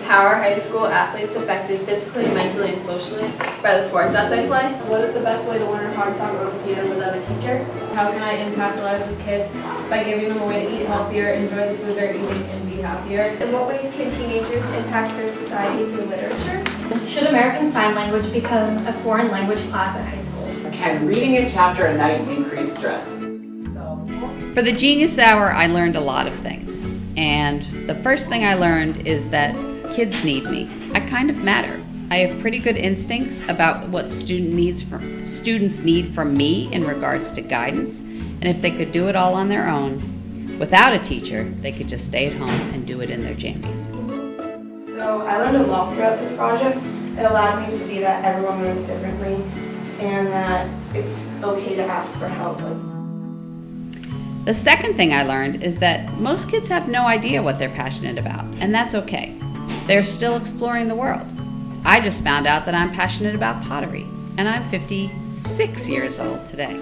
How are high school athletes affected physically, mentally, and socially by the sports that they play? What is the best way to learn hard song or piano without a teacher? How can I impact the lives of kids by giving them a way to eat healthier, enjoy the food they're eating, and be happier? In what ways can teenagers impact their society through literature? Should American Sign Language become a foreign language class at high schools? Can reading a chapter a night decrease stress? For the Genius Hour, I learned a lot of things. And the first thing I learned is that kids need me. I kind of matter. I have pretty good instincts about what students need from me in regards to guidance. And if they could do it all on their own, without a teacher, they could just stay at home and do it in their jammies. So I learned a lot throughout this project. It allowed me to see that everyone learns differently and that it's okay to ask for help. The second thing I learned is that most kids have no idea what they're passionate about, and that's okay. They're still exploring the world. I just found out that I'm passionate about pottery, and I'm 56 years old today.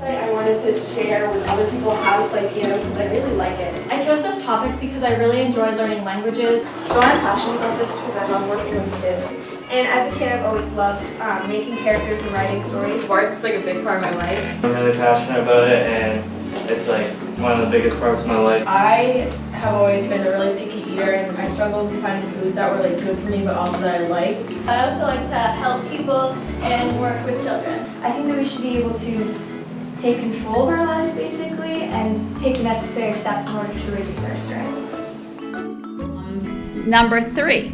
I wanted to share with other people how to play piano because I really like it. I chose this topic because I really enjoy learning languages. So I'm passionate about this because I love working with kids. And as a kid, I've always loved making characters and writing stories. Sports is like a big part of my life. I'm really passionate about it, and it's like one of the biggest parts of my life. I have always been a really picky eater, and I struggled with finding foods that were like good for me but also that I liked. I also like to help people and work with children. I think that we should be able to take control of our lives basically and take necessary steps in order to reduce our stress. Number 3,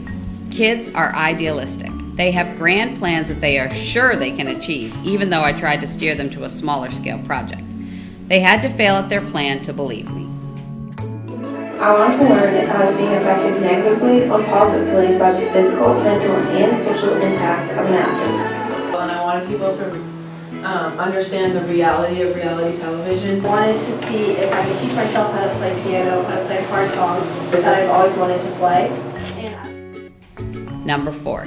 kids are idealistic. They have grand plans that they are sure they can achieve, even though I tried to steer them to a smaller scale project. They had to fail at their plan to believe me. I wanted to learn if I was being affected negatively or positively by the physical, mental, and social impacts of an athlete. And I wanted people to understand the reality of reality television. I wanted to see if I could teach myself how to play piano, how to play a hard song that I've always wanted to play. Number 4,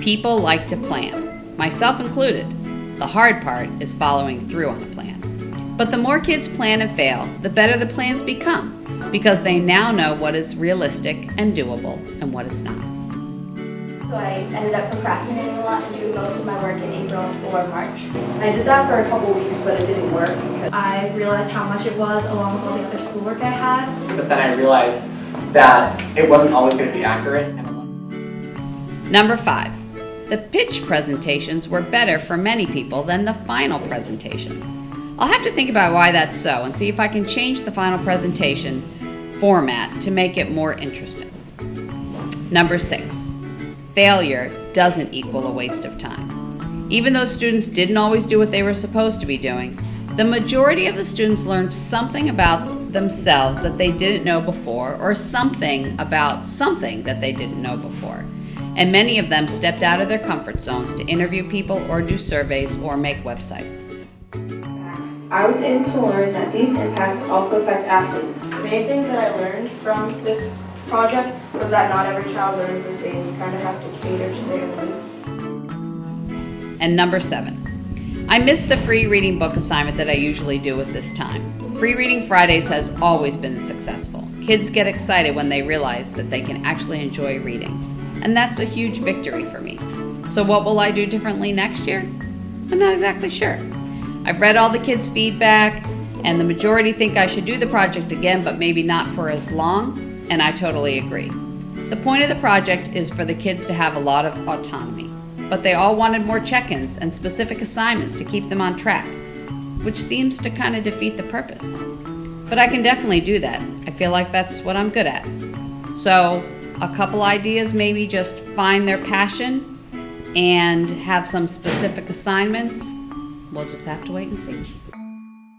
people like to plan, myself included. The hard part is following through on a plan. But the more kids plan and fail, the better the plans become, because they now know what is realistic and doable and what is not. So I ended up procrastinating a lot and doing most of my work in April or March. I did that for a couple weeks, but it didn't work. I realized how much it was along with all the other schoolwork I had. But then I realized that it wasn't always going to be accurate. Number 5, the pitch presentations were better for many people than the final presentations. I'll have to think about why that's so and see if I can change the final presentation format to make it more interesting. Number 6, failure doesn't equal a waste of time. Even though students didn't always do what they were supposed to be doing, the majority of the students learned something about themselves that they didn't know before, or something about something that they didn't know before. And many of them stepped out of their comfort zones to interview people or do surveys or make websites. I was able to learn that these impacts also affect athletes. The main things that I learned from this project was that not every child learns the same. You kind of have to cater to their needs. And number 7, I missed the free reading book assignment that I usually do at this time. Free Reading Fridays has always been successful. Kids get excited when they realize that they can actually enjoy reading. And that's a huge victory for me. So what will I do differently next year? I'm not exactly sure. I've read all the kids' feedback, and the majority think I should do the project again, but maybe not for as long, and I totally agree. The point of the project is for the kids to have a lot of autonomy, but they all wanted more check-ins and specific assignments to keep them on track, which seems to kind of defeat the purpose. But I can definitely do that. I feel like that's what I'm good at. So, a couple ideas, maybe just find their passion and have some specific assignments. We'll just have to wait and see.